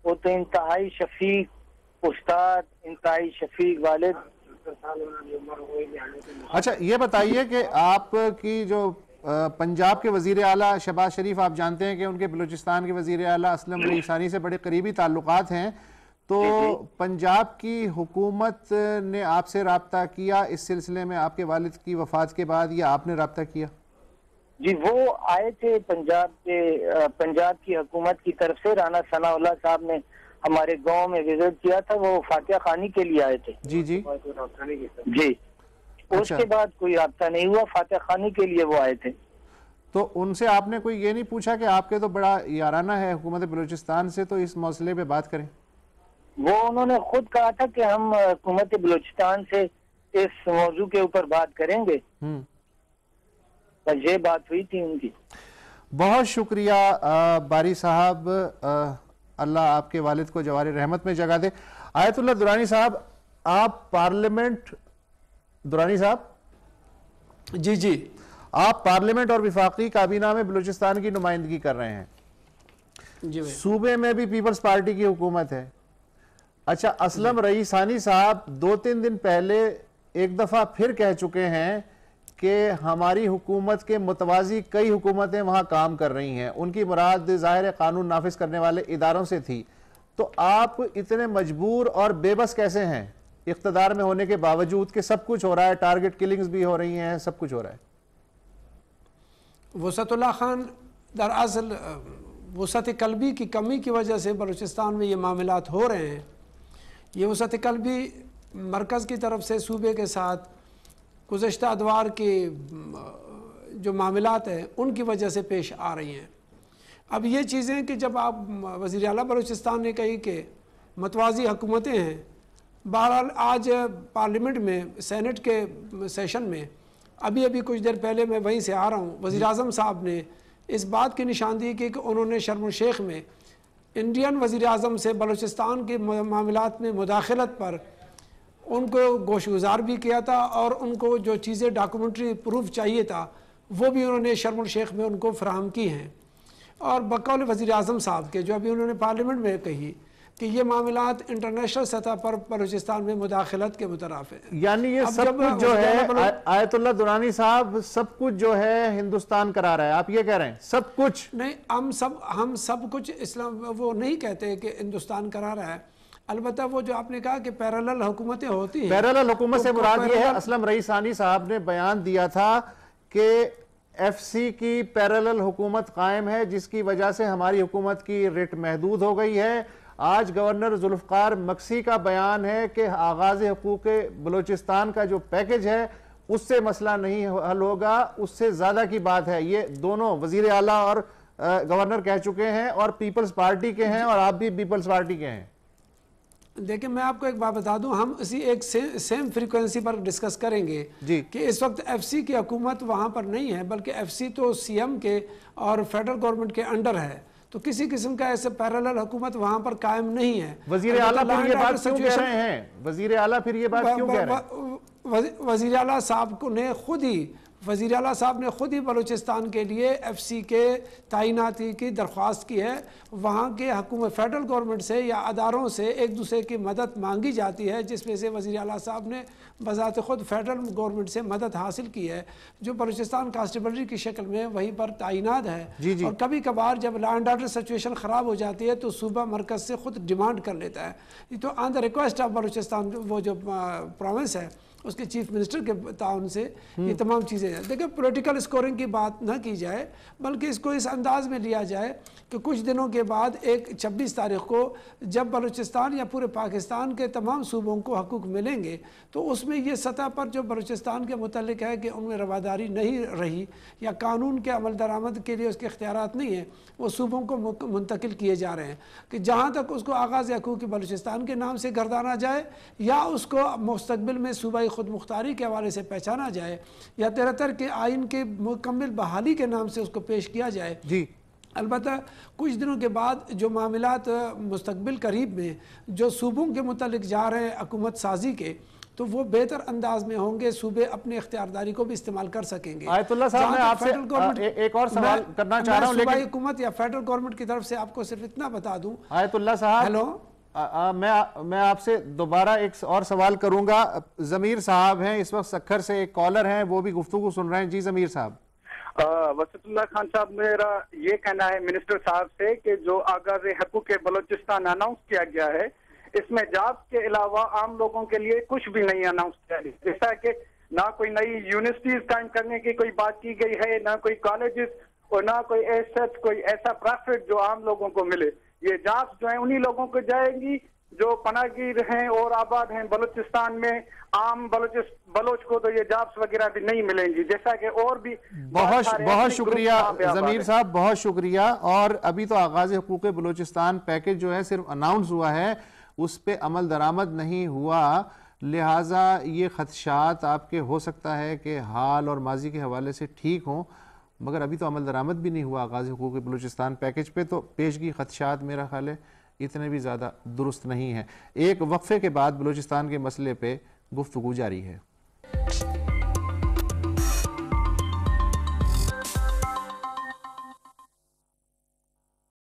وہ تو انتہائی شفیق استاد، انتہائی شفیق والد. اچھا یہ بتائیے کہ آپ کی جو پنجاب کے وزیر اعلیٰ شہباز شریف، آپ جانتے ہیں کہ ان کے بلوچستان کے وزیر اعلیٰ اسلم رئی ثانی سے بڑے قریبی تعلقات ہیں، تو پنجاب کی حکومت نے آپ سے رابطہ کیا اس سلسلے میں آپ کے والد کی وفات کے بعد، یا آپ نے رابطہ کیا؟ جی وہ آئے تھے پنجاب کی حکومت کی طرف سے. رانا ثناء اللہ صاحب نے ہمارے گاؤں میں وزٹ کیا تھا، وہ فاتحہ خوانی کے لیے آئے تھے. جی جی جی اس کے بعد کوئی رابطہ نہیں ہوا، فاتحہ خوانی کے لیے وہ آئے تھے. تو ان سے آپ نے کوئی یہ نہیں پوچھا کہ آپ کے تو بڑا یارانہ ہے حکومت بلوچستان سے، تو اس مسئلے پہ بات کریں؟ وہ انہوں نے خود کہا تھا کہ ہم حکومت بلوچستان سے اس موضوع کے اوپر بات کریں گے. یہ بات ہوئی تھی ان کی. بہت شکریہ باری صاحب، اللہ آپ کے والد کو جوار رحمت میں جگہ دے. آیت اللہ درانی صاحب، آپ پارلیمنٹ، درانی صاحب جی جی آپ پارلیمنٹ اور وفاقی کابینہ میں بلوچستان کی نمائندگی کر رہے ہیں. جی صوبے میں بھی پیپلز پارٹی کی حکومت ہے. اچھا، اسلم رئی ثانی صاحب 2-3 دن پہلے ایک دفعہ پھر کہہ چکے ہیں کہ ہماری حکومت کے متوازی کئی حکومتیں وہاں کام کر رہی ہیں. ان کی مراد ظاہر قانون نافذ کرنے والے اداروں سے تھی. تو آپ اتنے مجبور اور بے بس کیسے ہیں اقتدار میں ہونے کے باوجود کہ سب کچھ ہو رہا ہے، ٹارگٹ کلنگز بھی ہو رہی ہیں، سب کچھ ہو رہا ہے؟ وسعت اللہ خان، دراصل وسعت قلبی کی کمی کی وجہ سے بلوچستان میں یہ معاملات ہو رہے ہیں. یہ وسعت قلبی مرکز کی طرف سے صوبے کے ساتھ گزشتہ ادوار کے جو معاملات ہیں ان کی وجہ سے پیش آ رہی ہیں. اب یہ چیزیں کہ جب آپ وزیر اعلیٰ بلوچستان نے کہی کہ متوازی حکومتیں ہیں، بہرحال آج پارلیمنٹ میں سینٹ کے سیشن میں ابھی کچھ دیر پہلے میں وہیں سے آ رہا ہوں، وزیر اعظم صاحب نے اس بات کی نشاندہی کی کہ انہوں نے شرم الشیخ میں انڈین وزیر اعظم سے بلوچستان کے معاملات میں مداخلت پر ان کو گوش گزار بھی کیا تھا، اور ان کو جو چیزیں ڈاکومنٹری پروف چاہیے تھا وہ بھی انہوں نے شرم الشیخ میں ان کو فراہم کی ہیں. اور بقول وزیر اعظم صاحب کے جو ابھی انہوں نے پارلیمنٹ میں کہی کہ یہ معاملات انٹرنیشنل سطح پر بلوچستان میں مداخلت کے مترادف ہیں. یعنی یہ سب کچھ جو ہے آیت اللہ درانی صاحب، سب کچھ جو ہے ہندوستان کرا رہا ہے، آپ یہ کہہ رہے ہیں سب کچھ؟ نہیں، ہم سب کچھ اسلام وہ نہیں کہتے کہ ہندوستان کرا رہا ہے. البتہ وہ جو آپ نے کہا کہ پیرالل حکومتیں ہوتی ہیں، پیرالل حکومت سے مراد یہ ہے، اسلم رئی ثانی صاحب نے بیان دیا تھا کہ ایف سی کی پیرالل حکومت قائم ہے جس کی وجہ سے ہماری حکومت کی ریٹ محدود ہو گئی ہے. آج گورنر ذوالفقار مکسی کا بیان ہے کہ آغاز حقوق بلوچستان کا جو پیکج ہے اس سے مسئلہ نہیں حل ہوگا، اس سے زیادہ کی بات ہے. یہ دونوں وزیر اعلیٰ اور گورنر کہہ چکے ہیں، اور پیپلز پارٹی کے ہیں، اور آپ بھی پیپلز پارٹی کے ہیں. دیکھیں میں آپ کو ایک بات بتا دوں، ہم اسی ایک سیم فریکوینسی پر ڈسکس کریں گے کہ اس وقت ایف سی کی حکومت وہاں پر نہیں ہے، بلکہ ایف سی تو سی ایم کے اور فیڈرل گورنمنٹ کے انڈر ہے. تو کسی قسم کا ایسے پیرالل حکومت وہاں پر قائم نہیں ہے. وزیر اعلیٰ پھر یہ بات کیوں کہہ رہے ہیں؟ وزیر اعلیٰ پھر یہ بات کیوں کہہ رہے ہیں؟ وزیر اعلیٰ صاحب نے خود ہی بلوچستان کے لیے ایف سی کے تعیناتی کی درخواست کی ہے. وہاں کے حکومت فیڈرل گورنمنٹ سے یا اداروں سے ایک دوسرے کی مدد مانگی جاتی ہے، جس میں سے وزیر اعلیٰ صاحب نے بذات خود فیڈرل گورنمنٹ سے مدد حاصل کی ہے، جو بلوچستان کانسٹیبلری کی شکل میں وہیں پر تعینات ہے. اور کبھی کبھار جب لا اینڈ آرڈر سچویشن خراب ہو جاتی ہے تو صوبہ مرکز سے خود ڈیمانڈ کر لیتا ہے. تو آن دا ریکویسٹ آف بلوچستان، وہ جو پروونس ہے اس کے چیف منسٹر کے تعاون سے یہ تمام چیزیں ہیں. دیکھیں پولیٹیکل اسکورنگ کی بات نہ کی جائے، بلکہ اس کو اس انداز میں لیا جائے کہ کچھ دنوں کے بعد 26 تاریخ کو جب بلوچستان یا پورے پاکستان کے تمام صوبوں کو حقوق ملیں گے تو اس میں یہ سطح پر جو بلوچستان کے متعلق ہے کہ ان میں رواداری نہیں رہی یا قانون کے عمل درآمد کے لیے اس کے اختیارات نہیں ہیں، وہ صوبوں کو منتقل کیے جا رہے ہیں. کہ جہاں تک اس کو آغاز حقوق بلوچستان کے نام سے گردانا جائے یا اس کو مستقبل میں صوبائی خود مختاری کے حوالے سے پہچانا جائے یا 73 کے آئین کے مکمل بحالی کے نام سے اس کو پیش کیا جائے. البتہ کچھ دنوں کے بعد جو معاملات مستقبل قریب میں جو صوبوں کے متعلق جا رہے ہیں حکومت سازی کے، تو وہ بہتر انداز میں ہوں گے، صوبے اپنے اختیارداری کو بھی استعمال کر سکیں گے۔ آیت اللہ صاحب میں آپ سے ایک اور سوال کرنا چاہ رہا ہوں، لیکن صوبائی حکومت یا فیڈرل گورنمنٹ کی طرف سے آپ کو صرف اتنا بتا دوں۔ آیت اللہ صاحب ہیلو، میں آپ سے دوبارہ ایک اور سوال کروں گا۔ ضمیر صاحب ہیں اس وقت سکھر سے، ایک کالر ہیں، وہ بھی گفتگو سن رہے ہیں۔ جی ضمیر صاحب۔ وسط اللہ خان صاحب، میرا یہ کہنا ہے منسٹر صاحب سے کہ جو آغاز حقوق بلوچستان اناؤنس کیا گیا ہے، اس میں جابس کے علاوہ عام لوگوں کے لیے کچھ بھی نہیں اناؤنس کیا گیا، جیسا کہ نہ کوئی نئی یونیورسٹیز قائم کرنے کی کوئی بات کی گئی ہے، نہ کوئی کالجز، اور نہ کوئی کوئی ایسا پرافٹ جو عام لوگوں کو ملے۔ یہ جابس جو ہیں انہی لوگوں کو جائے گی جو پناہ گیر ہیں اور آباد ہیں بلوچستان میں۔ عام بلوچ کو تو یہ جابس وغیرہ بھی نہیں ملیں گی، جیسا کہ اور بھی بہت شکریہ ضمیر صاحب، بہت شکریہ۔ اور ابھی تو آغاز حقوق بلوچستان پیکج جو ہے صرف اناؤنس ہوا ہے، اس پہ عمل درآمد نہیں ہوا، لہٰذا یہ خدشات آپ کے ہو سکتا ہے کہ حال اور ماضی کے حوالے سے ٹھیک ہوں، مگر ابھی تو عمل درآمد بھی نہیں ہوا آغاز حقوق بلوچستان پیکج پہ، تو پیشگی خدشات میرا خیال ہے اتنے بھی زیادہ درست نہیں ہیں۔ ایک وقفے کے بعد بلوچستان کے مسئلے پہ گفتگو جاری ہے۔